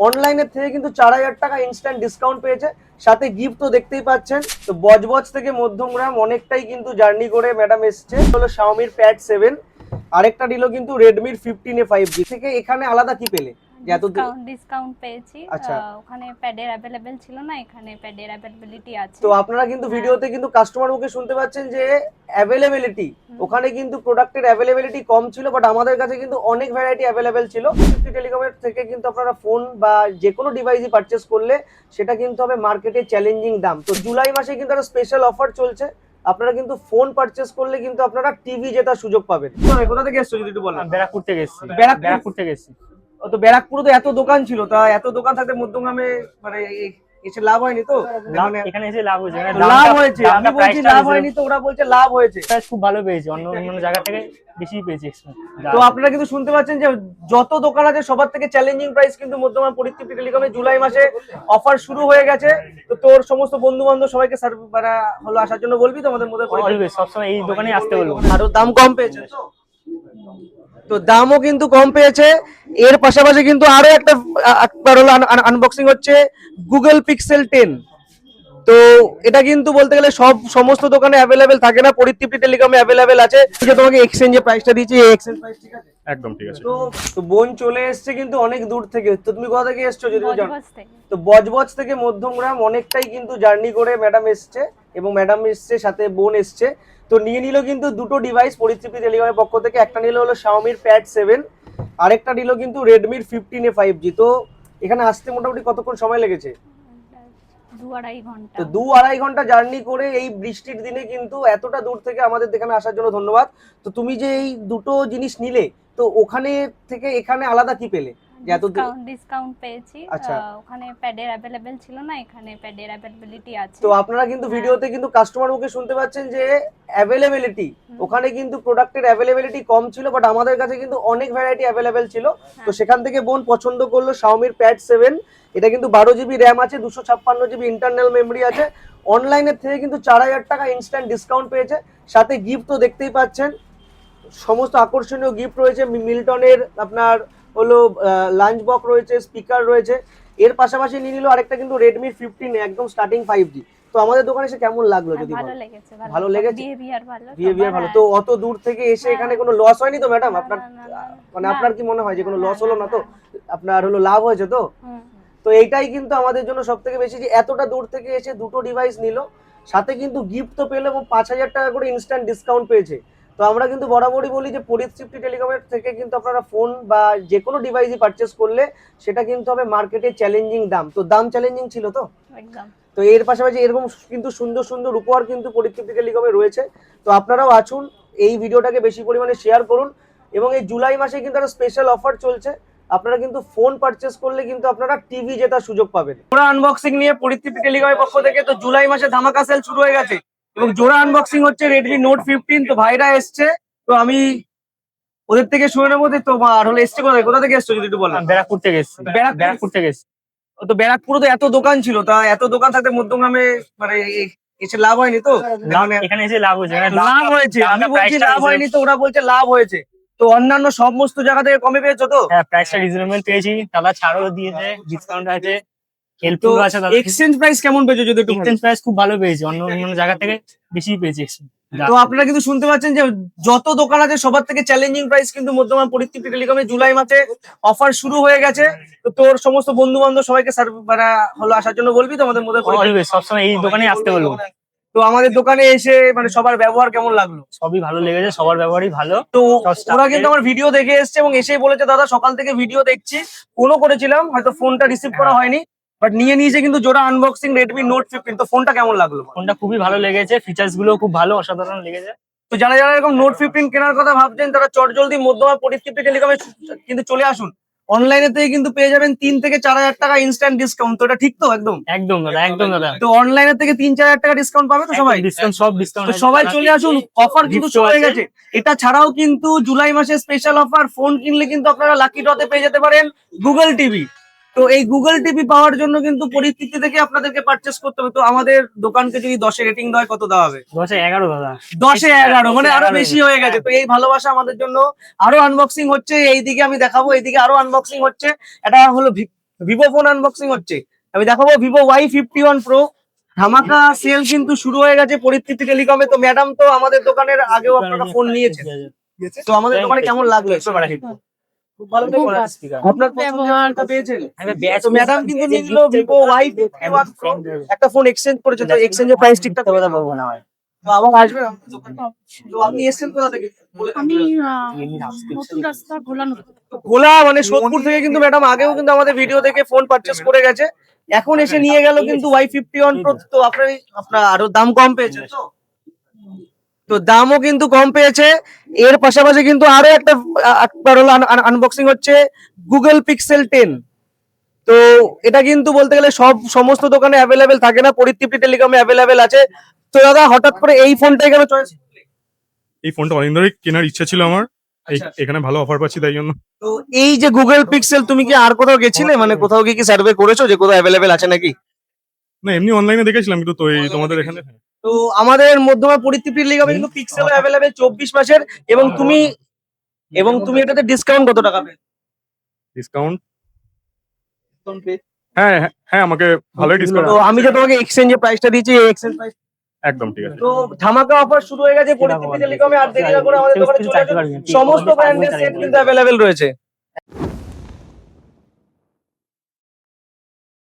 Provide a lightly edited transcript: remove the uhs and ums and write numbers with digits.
অনলাইনের থেকে কিন্তু 4000 টাকা ইনস্ট্যান্ট ডিসকাউন্ট পেয়েছে, সাথে গিফট তো দেখতেই পাচ্ছেন। তো বজবজ থেকে মধ্যমগ্রাম অনেকটাই কিন্তু জার্নি করে ম্যাডাম এসছে, হলো শাওমির প্যাড 7, আরেকটা নিল কিন্তু রেডমির 15A 5G। থেকে এখানে আলাদা কি পেলে যে এত ডিসকাউন্ট পেয়েছি। আচ্ছা, ওখানে প্যাডের অ্যাভেলেবেল ছিল না, এখানে প্যাডের অ্যাভেলেবিলিটি আছে। তো আপনারা কিন্তু হ্যাঁ। ভিডিওতে কিন্তু কাস্টমার মুখে শুনতে পাচ্ছেন যে অ্যাভেলেবিলিটি, ওখানে কিন্তু প্রোডাক্টের অ্যাভেলেবিলিটি কম ছিল, বাট আমাদের কাছে কিন্তু অনেক ভ্যারাইটি অ্যাভেলেবেল ছিল। ফিফটি টেলিকমের থেকে কিন্তু আপনারা ফোন বা যে কোনো ডিভাইসই পারচেস করলে সেটা কিন্তু হবে মার্কেটে চ্যালেঞ্জিং দাম। তো জুলাই মাসে কিন্তু একটা স্পেশাল অফার চলছে, আপনারা কিন্তু ফোন পারচেস করলে কিন্তু আপনারা টিভি জেতার সুযোগ পাবেন। কোথা থেকে এসছো যদি একটু বলেন? ব্যারাকপুর থেকে এসেছি। ব্যারাকপুর থেকে এসেছি। তো ব্যারাকপুরে তো এত দোকান ছিল, তা এত দোকান থাকতে মধ্যমগ্রামে মানে এসে লাভ হয়নি তো? এখানে এসে লাভ হয়েছে, লাভ হয়েছে, আমি বলছি লাভ হয়নি তো ওরা বলছে লাভ হয়েছে। প্রাইস খুব ভালো পেয়েছি, অন্য জায়গা থেকে বেশি পেয়েছি। তো আপনারা কিন্তু শুনতে পাচ্ছেন যে যত দোকান আছে সবার থেকে চ্যালেঞ্জিং প্রাইস কিন্তু মধ্যমগ্রাম পরিতৃপ্তি টেলিকমে জুলাই মাসে অফার শুরু হয়ে গেছে। তো তোর সমস্ত বন্ধু বান্ধব সবাইকে মানে হলো আসার জন্য বলবি তো আমাদের মধ্যে অলওয়েজ সবসময় এই দোকানে আসতে বলবো। আরো দাম কম পেয়েছে তো? তো দামও কিন্তু কম পেয়েছে। এর পাশাপাশি কিন্তু আরো একটা একবার হলো আনবক্সিং হচ্ছে গুগল পিক্সেল 10। তো এটা কিন্তু বলতে গেলে সমস্ত দোকানে অ্যাভেলেবেল থাকে না, পরিতৃপ্তি টেলিকমে অ্যাভেলেবেল আছে। যে তোমাকে এক্সচেঞ্জে প্রাইসটা দিয়েছি, এই এক্সচেঞ্জ প্রাইস ঠিক আছে? একদম ঠিক আছে। তো তো বোন চলে এসছে কিন্তু অনেক দূর থেকে। তো তুমি কোথা থেকে এসছো যদি জানো? বজবজ থেকে। তো বজবজ থেকে মধ্যমগ্রাম অনেকটাই কিন্তু জার্নি করে ম্যাডাম এসছে, এবং ম্যাডাম এসছে সাথে বোন এসছে। তো নিয়ে নিল কিন্তু দুটো ডিভাইস পরিতৃপ্তি টেলিকমের পক্ষ থেকে। একটা নিল হলো শাওমির প্যাড 7, আরেকটা নিল কিন্তু রেডমির 15A 5G। তো এখানে আসতে মোটামুটি কতক্ষণ সময় লেগেছে? 2-2.5 ঘন্টা। তো 2-2.5 ঘন্টা জার্নি করে এই বৃষ্টির দিনে কিন্তু এতটা দূর থেকে আমাদের এখানে আসার জন্য ধন্যবাদ। তো তুমি যে এই দুটো জিনিস নিলে, তো ওখানে থেকে এখানে আলাদা কি পেলে যে এত ডিসকাউন্ট পেয়েছি। আচ্ছা, ওখানে প্যাডের অ্যাভেলেবেল ছিল না, এখানে প্যাডের অ্যাভেলেবিলিটি আছে। তো আপনারা কিন্তু ভিডিওতে কিন্তু কাস্টমার মুখে শুনতে পাচ্ছেন যে অ্যাভেলেবিলিটি, ওখানে কিন্তু প্রোডাক্টের অ্যাভেলেবিলিটি কম ছিল, বাট আমাদের কাছে কিন্তু অনেক ভ্যারাইটি অ্যাভেলেবেল ছিল। তো সেখান থেকে বোন পছন্দ করলো শাওমির প্যাড 7। এটা কিন্তু 12 GB র্যাম আছে, 256 GB ইন্টারনাল মেমরি আছে। অনলাইনের থেকে কিন্তু 4000 টাকা ইনস্ট্যান্ট ডিসকাউন্ট পেয়েছে, সাথে গিফট তো দেখতেই পাচ্ছেন, সমস্ত আকর্ষণীয় গিফট রয়েছে। মিল্টনের আপনার হলো লাঞ্চ বক্স রয়েছে, স্পিকার রয়েছে। এর পাশাপাশি নিয়ে নিল আরেকটা কিন্তু রেডমি 15 একদম স্টার্টিং 5G। তো আমাদের দোকানে এসে কেমন লাগলো যদি ভালো বলেন? লেগেছে। ভালো লেগেছে, বিহেভিয়ার ভালো, বিহেভিয়ার ভালো। সবার। তো অত দূর থেকে এসে এখানে কোনো লস হয়নি তো ম্যাডাম আপনার? মানে আপনার কি মনে হয় যে কোনো লস হলো না তো? আপনার হলো লাভ হয়েছে তো? তো এইটাই কিন্তু আমাদের জন্য সব থেকে বেশি, যে এতটা দূর থেকে এসে দুটো ডিভাইস নিল, সাথে কিন্তু গিফট তো পেলো এবং 5000 টাকা করে ইনস্ট্যান্ট ডিসকাউন্ট পেয়েছে। তো আমরা কিন্তু বরাবরই বলি যে পরিতৃপ্তি টেলিকমের থেকে কিন্তু আপনারা ফোন বা যে কোনো ডিভাইসই পারচেস করলে সেটা কিন্তু হবে মার্কেটে চ্যালেঞ্জিং দাম। তো দাম চ্যালেঞ্জিং ছিল তো? একদম। তো এর পাশাপাশি এরকম কিন্তু সুন্দর সুন্দর উপহার কিন্তু পরিতৃপ্তি টেলিকমে রয়েছে। তো আপনারাও আসুন, এই ভিডিওটাকে বেশি পরিমাণে শেয়ার করুন, এবং এই জুলাই মাসে কিন্তু একটা স্পেশাল অফার চলছে, আপনারা কিন্তু ফোন পারচেস করলে কিন্তু আপনারা টিভি জেতার সুযোগ পাবেন। জোড়া আনবক্সিং নিয়ে পরিতৃপ্তি টেলিকমের পক্ষ থেকে তো জুলাই মাসে ধামাকা সেল শুরু হয়ে গেছে, এবং জোড়া আনবক্সিং হচ্ছে রেডমি নোট 15। তো ভাইরা এসছে, তো আমি ওদের থেকে শুনে নেবো যে তোমার হলো এসছে কোথা থেকে এসছো যদি একটু বলেন? ব্যারাকপুর থেকে এসেছি। ব্যারাকপুর থেকে এসেছি। তো ব্যারাকপুরে তো এত দোকান ছিল, তা এত দোকান থাকতে মধ্যমগ্রামে মানে এসে লাভ হয়নি তো? এখানে এসে লাভ হয়েছে, লাভ হয়েছে, আমি বলছি লাভ হয়নি তো ওরা বলছে লাভ হয়েছে। তো অন্যান্য সমস্ত জায়গা থেকে কমে পেয়েছো তো? হ্যাঁ, প্রাইসটা রিজনেবল পেয়েছি, দাদা ছাড়ও দিয়েছে, ডিসকাউন্ট আছে, তো হেল্পফুল আছে দাদা। এক্সচেঞ্জ প্রাইস কেমন পেয়েছো যদি একটু এক্সচেঞ্জ প্রাইস খুব ভালো পেয়েছি, অন্য জায়গা থেকে বেশি পেয়েছি exchange। তো আপনারা কিন্তু শুনতে পাচ্ছেন যে যত দোকান আছে সবার থেকে চ্যালেঞ্জিং প্রাইস কিন্তু মধ্যমগ্রাম পরিতৃপ্তি টেলিকমে জুলাই মাসে অফার শুরু হয়ে গেছে। তো তোর সমস্ত বন্ধু বান্ধব সবাইকে মানে হলো আসার জন্য বলবি তো আমাদের মধ্যে? অলওয়েজ সবসময় এই দোকানে আসতে বলবো। তো আমাদের দোকানে এসে মানে সবার ব্যবহার কেমন লাগলো? সবই ভালো লেগেছে, সবার ব্যবহারই ভালো। তো ওরা কিন্তু আমার ভিডিও দেখে এসছে এবং এসেই বলেছে দাদা সকাল থেকে ভিডিও দেখছি, ফোনও করেছিলাম, হয়তো ফোনটা রিসিভ করা হয়নি, বাট নিয়ে নিয়েছে কিন্তু জোড়া আনবক্সিং রেডমি নোট 15। তো ফোনটা কেমন লাগলো? ফোনটা খুবই ভালো লেগেছে, ফিচার্স গুলো খুব ভালো, অসাধারণ লেগেছে। তো যারা যারা এরকম নোট 15 কেনার কথা ভাবছেন তারা চটজলদি মধ্যমগ্রাম পরিতৃপ্তি টেলিকমে কিন্তু চলে আসুন। অনলাইনে থেকে কিন্তু পেয়ে যাবেন 3 থেকে 4000 টাকা ইনস্ট্যান্ট ডিসকাউন্ট। তো এটা ঠিক তো? একদম একদম দাদা, একদম দাদা। তো অনলাইনে থেকে 3-4000 টাকা ডিসকাউন্ট পাবে তো সবাই? ডিসকাউন্ট, সব ডিসকাউন্ট। তো সবাই চলে আসুন, অফার কিন্তু শুরু হয়ে গেছে। এটা ছাড়াও কিন্তু জুলাই মাসে স্পেশাল অফার, ফোন কিনলে কিন্তু আপনারা লাকি ড্রতে পেয়ে যেতে পারেন গুগল টিভি। তো এই গুগল টিভি পাওয়ার জন্য কিন্তু পরিস্থিতি থেকে আপনাদেরকে পারচেস করতে হবে। তো আমাদের দোকানকে যদি 10-এ রেটিং দেয় কত দেওয়া হবে? 10-11 দাদা। 10-এ 11, মানে আরো বেশি হয়ে গেছে। তো এই ভালোবাসা আমাদের জন্য। আরো আনবক্সিং হচ্ছে, এইদিকে আমি দেখাবো, এইদিকে আরো আনবক্সিং হচ্ছে। এটা হলো ভিভো ফোন আনবক্সিং হচ্ছে। আমি দেখাবো ভিভো Y51 Pro। ধামাকা সেল কিন্তু শুরু হয়ে গেছে পরিস্থিতি টেলিকমে। তো ম্যাডাম তো আমাদের দোকানের আগেও আপনারা ফোন নিয়েছেন, তো আমাদের দোকানে কেমন লাগলো? খুব ভালো লেগেছে। আপনার ব্যবহারটা পেয়েছেন? তো ম্যাডাম কিন্তু নিয়ে নিল ভিভো Y51 Pro, একটা ফোন এক্সচেঞ্জ করেছে। তো এক্সচেঞ্জের প্রাইস ঠিকঠাক বলে দেবো না হয়, তো আবার আসবে আমাদের দোকানে। তো আপনি এসেছেন কোথা থেকে? আমি নতুন রাস্তা ঘোলানো। গোলা মানে সোদপুর থেকে কিন্তু ম্যাডাম আগেও কিন্তু আমাদের ভিডিও দেখে ফোন পারচেস করে গেছে, এখন এসে নিয়ে গেল কিন্তু Y51 Pro। তো আপনার আরো দাম কম পেয়েছেন তো? তো দামও কিন্তু কম পেয়েছে। এর পাশাপাশি কিন্তু আরো একবার হলো আনবক্সিং হচ্ছে গুগল পিক্সেল 10। তো এটা কিন্তু বলতে গেলে সমস্ত দোকানে অ্যাভেলেবেল থাকে না, পরিতৃপ্তি টেলিকমে অ্যাভেলেবেল আছে। তো দাদা হঠাৎ করে এই ফোনটাই কেন চয়েস? এই ফোনটা অনেক ধরে কেনার ইচ্ছা ছিল আমার। আচ্ছা। এখানে ভালো অফার পাচ্ছি তাই জন্য। তো এই যে গুগল পিক্সেল, তুমি কি আর কোথাও গেছিলে, মানে কোথাও কি সার্ভে করেছো যে কোথাও অ্যাভেলেবেল আছে নাকি? না, এমনি অনলাইনে দেখেছিলাম কিন্তু, তো এই তোমাদের এখানে তো আমাদের মধ্যমা পরিতৃপ্তি টেলিকমে কিন্তু পিক্সেল অ্যাভেলেবেল 24 মাসের। এবং তুমি এটাতে ডিসকাউন্ট কত টাকা পেয়েছো? ডিসকাউন্ট, হ্যাঁ হ্যাঁ হ্যাঁ, আমাকে ভালোই ডিসকাউন্ট। তো আমি যে তোমাকে এক্সচেঞ্জের প্রাইসটা দিয়েছি, এই এক্সচেঞ্জ প্রাইস। একদম ঠিক আছে। তো ধামাকা অফার শুরু হয়ে গেছে পরিতৃপ্তি টেলিকমে। আর দেরি না করে আমাদের দোকানে চলে আসুন, সমস্ত ব্র্যান্ডের সেট কিন্তু অ্যাভেলেবেল রয়েছে।